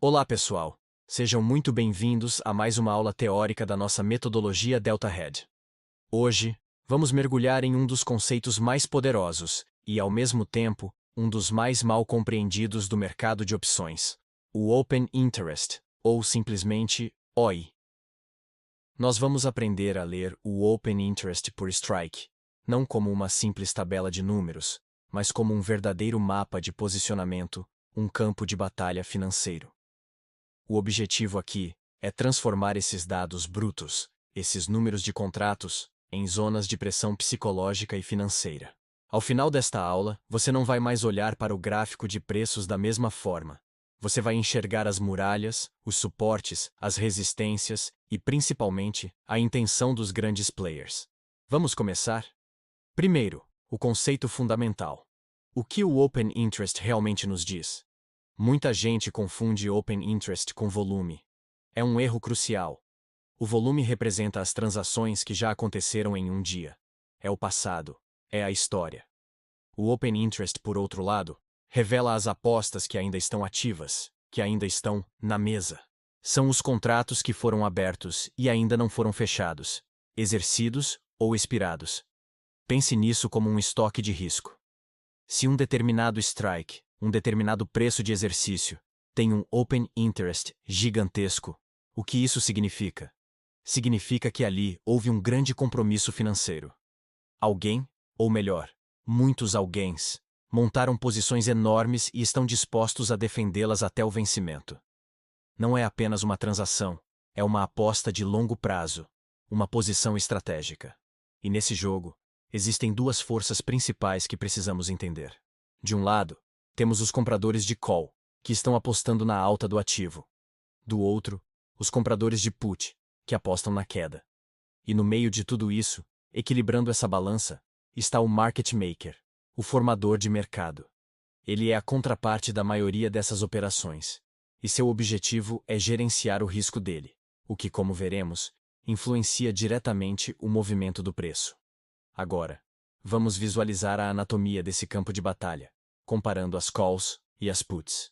Olá, pessoal! Sejam muito bem-vindos a mais uma aula teórica da nossa metodologia Delta-Head. Hoje, vamos mergulhar em um dos conceitos mais poderosos e, ao mesmo tempo, um dos mais mal compreendidos do mercado de opções: o Open Interest, ou simplesmente OI. Nós vamos aprender a ler o Open Interest por Strike, não como uma simples tabela de números, mas como um verdadeiro mapa de posicionamento, um campo de batalha financeiro. O objetivo aqui é transformar esses dados brutos, esses números de contratos, em zonas de pressão psicológica e financeira. Ao final desta aula, você não vai mais olhar para o gráfico de preços da mesma forma. Você vai enxergar as muralhas, os suportes, as resistências e, principalmente, a intenção dos grandes players. Vamos começar? Primeiro, o conceito fundamental. O que o Open Interest realmente nos diz? Muita gente confunde Open Interest com volume. É um erro crucial. O volume representa as transações que já aconteceram em um dia. É o passado. É a história. O Open Interest, por outro lado, revela as apostas que ainda estão ativas, que ainda estão na mesa. São os contratos que foram abertos e ainda não foram fechados, exercidos ou expirados. Pense nisso como um estoque de risco. Se um determinado strike, um determinado preço de exercício, tem um Open Interest gigantesco, o que isso significa? Significa que ali houve um grande compromisso financeiro. Alguém, ou melhor, muitos alguéns, montaram posições enormes e estão dispostos a defendê-las até o vencimento. Não é apenas uma transação, é uma aposta de longo prazo, uma posição estratégica. E nesse jogo, existem duas forças principais que precisamos entender. De um lado, temos os compradores de call, que estão apostando na alta do ativo. Do outro, os compradores de put, que apostam na queda. E no meio de tudo isso, equilibrando essa balança, está o market maker, o formador de mercado. Ele é a contraparte da maioria dessas operações, e seu objetivo é gerenciar o risco dele, o que, como veremos, influencia diretamente o movimento do preço. Agora, vamos visualizar a anatomia desse campo de batalha, comparando as calls e as puts.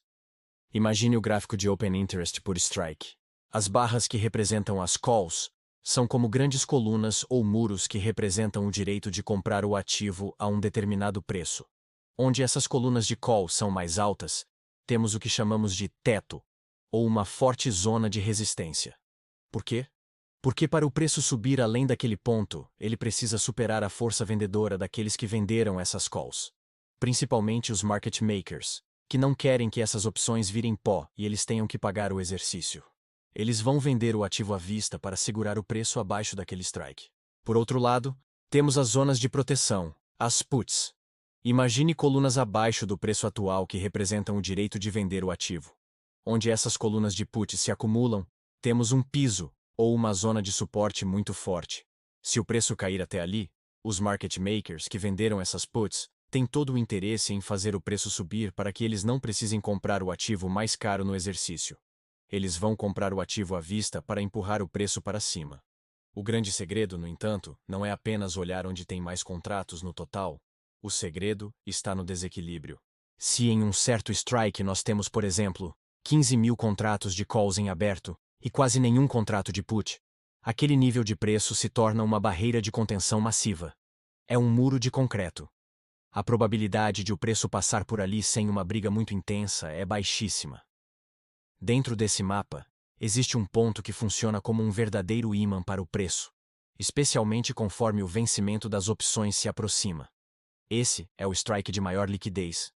Imagine o gráfico de Open Interest por strike. As barras que representam as calls são como grandes colunas ou muros que representam o direito de comprar o ativo a um determinado preço. Onde essas colunas de call são mais altas, temos o que chamamos de teto, ou uma forte zona de resistência. Por quê? Porque para o preço subir além daquele ponto, ele precisa superar a força vendedora daqueles que venderam essas calls. Principalmente os market makers, que não querem que essas opções virem pó e eles tenham que pagar o exercício. Eles vão vender o ativo à vista para segurar o preço abaixo daquele strike. Por outro lado, temos as zonas de proteção, as puts. Imagine colunas abaixo do preço atual que representam o direito de vender o ativo. Onde essas colunas de put se acumulam, temos um piso, ou uma zona de suporte muito forte. Se o preço cair até ali, os market makers que venderam essas puts têm todo o interesse em fazer o preço subir para que eles não precisem comprar o ativo mais caro no exercício. Eles vão comprar o ativo à vista para empurrar o preço para cima. O grande segredo, no entanto, não é apenas olhar onde tem mais contratos no total. O segredo está no desequilíbrio. Se em um certo strike nós temos, por exemplo, 15.000 contratos de calls em aberto e quase nenhum contrato de put, aquele nível de preço se torna uma barreira de contenção massiva. É um muro de concreto. A probabilidade de o preço passar por ali sem uma briga muito intensa é baixíssima. Dentro desse mapa, existe um ponto que funciona como um verdadeiro ímã para o preço, especialmente conforme o vencimento das opções se aproxima. Esse é o strike de maior liquidez,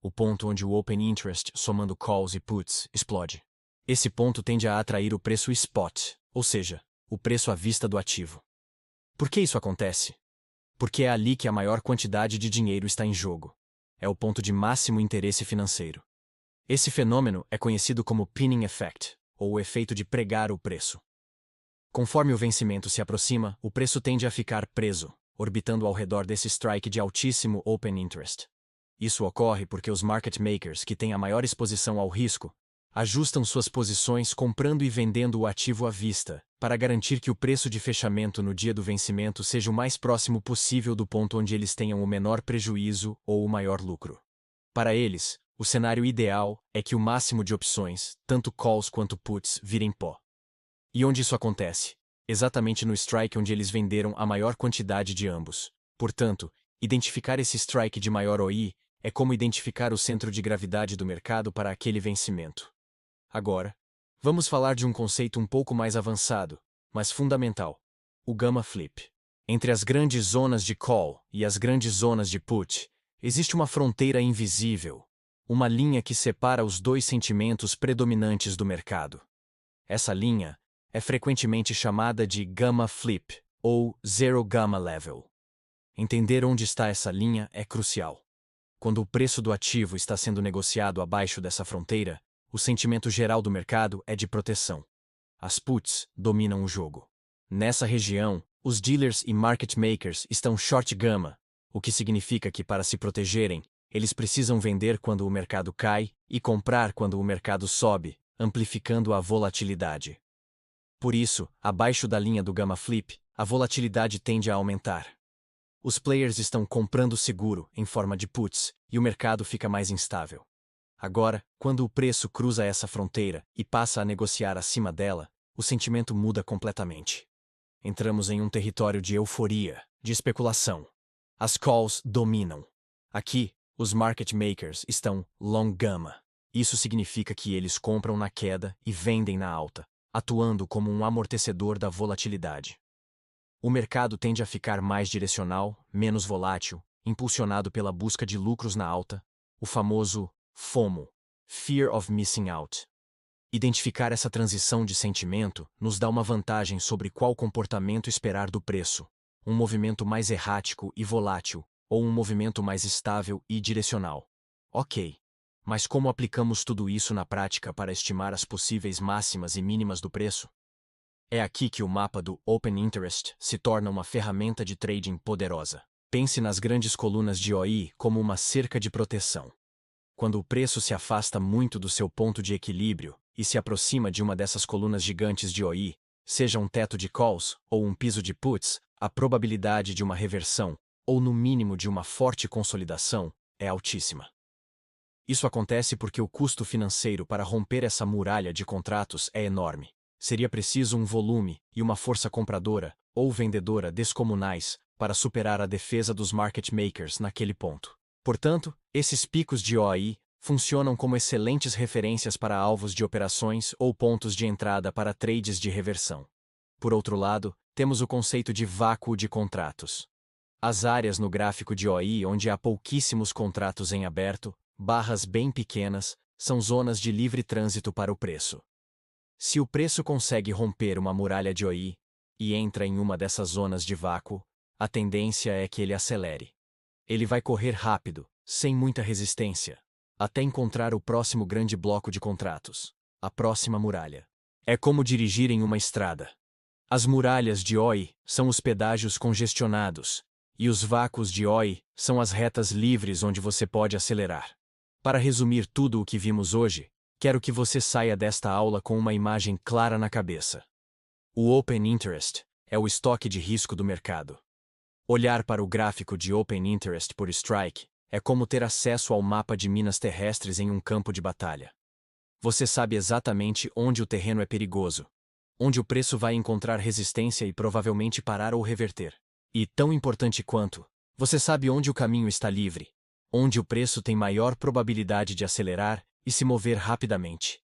o ponto onde o Open Interest, somando calls e puts, explode. Esse ponto tende a atrair o preço spot, ou seja, o preço à vista do ativo. Por que isso acontece? Porque é ali que a maior quantidade de dinheiro está em jogo. É o ponto de máximo interesse financeiro. Esse fenômeno é conhecido como pinning effect, ou o efeito de pregar o preço. Conforme o vencimento se aproxima, o preço tende a ficar preso, orbitando ao redor desse strike de altíssimo Open Interest. Isso ocorre porque os market makers, que têm a maior exposição ao risco, ajustam suas posições comprando e vendendo o ativo à vista, para garantir que o preço de fechamento no dia do vencimento seja o mais próximo possível do ponto onde eles tenham o menor prejuízo ou o maior lucro. Para eles, O cenário ideal é que o máximo de opções, tanto calls quanto puts, virem pó. E onde isso acontece? Exatamente no strike onde eles venderam a maior quantidade de ambos. Portanto, identificar esse strike de maior OI é como identificar o centro de gravidade do mercado para aquele vencimento. Agora, vamos falar de um conceito um pouco mais avançado, mas fundamental: o Gamma Flip. Entre as grandes zonas de call e as grandes zonas de put, existe uma fronteira invisível, uma linha que separa os dois sentimentos predominantes do mercado. Essa linha é frequentemente chamada de Gamma Flip ou Zero Gamma Level. Entender onde está essa linha é crucial. Quando o preço do ativo está sendo negociado abaixo dessa fronteira, o sentimento geral do mercado é de proteção. As puts dominam o jogo. Nessa região, os dealers e market makers estão short gamma, o que significa que, para se protegerem, eles precisam vender quando o mercado cai e comprar quando o mercado sobe, amplificando a volatilidade. Por isso, abaixo da linha do Gamma Flip, a volatilidade tende a aumentar. Os players estão comprando seguro, em forma de puts, e o mercado fica mais instável. Agora, quando o preço cruza essa fronteira e passa a negociar acima dela, o sentimento muda completamente. Entramos em um território de euforia, de especulação. As calls dominam. Aqui, os market makers estão long gamma. Isso significa que eles compram na queda e vendem na alta, atuando como um amortecedor da volatilidade. O mercado tende a ficar mais direcional, menos volátil, impulsionado pela busca de lucros na alta, o famoso FOMO, Fear of Missing Out. Identificar essa transição de sentimento nos dá uma vantagem sobre qual comportamento esperar do preço: um movimento mais errático e volátil, ou um movimento mais estável e direcional. Ok. Mas como aplicamos tudo isso na prática para estimar as possíveis máximas e mínimas do preço? É aqui que o mapa do Open Interest se torna uma ferramenta de trading poderosa. Pense nas grandes colunas de OI como uma cerca de proteção. Quando o preço se afasta muito do seu ponto de equilíbrio e se aproxima de uma dessas colunas gigantes de OI, seja um teto de calls ou um piso de puts, a probabilidade de uma reversão, ou no mínimo de uma forte consolidação, é altíssima. Isso acontece porque o custo financeiro para romper essa muralha de contratos é enorme. Seria preciso um volume e uma força compradora ou vendedora descomunais para superar a defesa dos market makers naquele ponto. Portanto, esses picos de OI funcionam como excelentes referências para alvos de operações ou pontos de entrada para trades de reversão. Por outro lado, temos o conceito de vácuo de contratos. As áreas no gráfico de OI onde há pouquíssimos contratos em aberto, barras bem pequenas, são zonas de livre trânsito para o preço. Se o preço consegue romper uma muralha de OI e entra em uma dessas zonas de vácuo, a tendência é que ele acelere. Ele vai correr rápido, sem muita resistência, até encontrar o próximo grande bloco de contratos, a próxima muralha. É como dirigir em uma estrada. As muralhas de OI são os pedágios congestionados, e os vácuos de OI são as retas livres onde você pode acelerar. Para resumir tudo o que vimos hoje, quero que você saia desta aula com uma imagem clara na cabeça. O Open Interest é o estoque de risco do mercado. Olhar para o gráfico de Open Interest por strike é como ter acesso ao mapa de minas terrestres em um campo de batalha. Você sabe exatamente onde o terreno é perigoso, onde o preço vai encontrar resistência e provavelmente parar ou reverter. E, tão importante quanto, você sabe onde o caminho está livre, onde o preço tem maior probabilidade de acelerar e se mover rapidamente.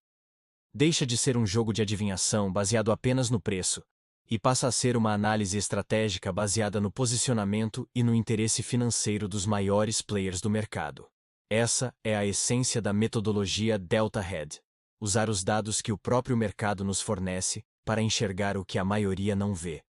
Deixa de ser um jogo de adivinhação baseado apenas no preço, e passa a ser uma análise estratégica baseada no posicionamento e no interesse financeiro dos maiores players do mercado. Essa é a essência da metodologia Delta Head: usar os dados que o próprio mercado nos fornece para enxergar o que a maioria não vê.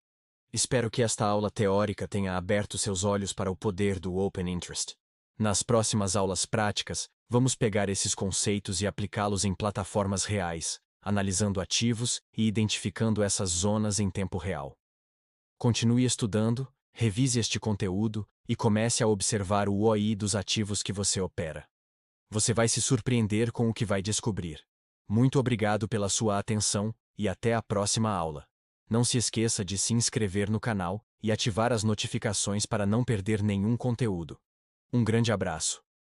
Espero que esta aula teórica tenha aberto seus olhos para o poder do Open Interest. Nas próximas aulas práticas, vamos pegar esses conceitos e aplicá-los em plataformas reais, analisando ativos e identificando essas zonas em tempo real. Continue estudando, revise este conteúdo e comece a observar o OI dos ativos que você opera. Você vai se surpreender com o que vai descobrir. Muito obrigado pela sua atenção e até a próxima aula. Não se esqueça de se inscrever no canal e ativar as notificações para não perder nenhum conteúdo. Um grande abraço.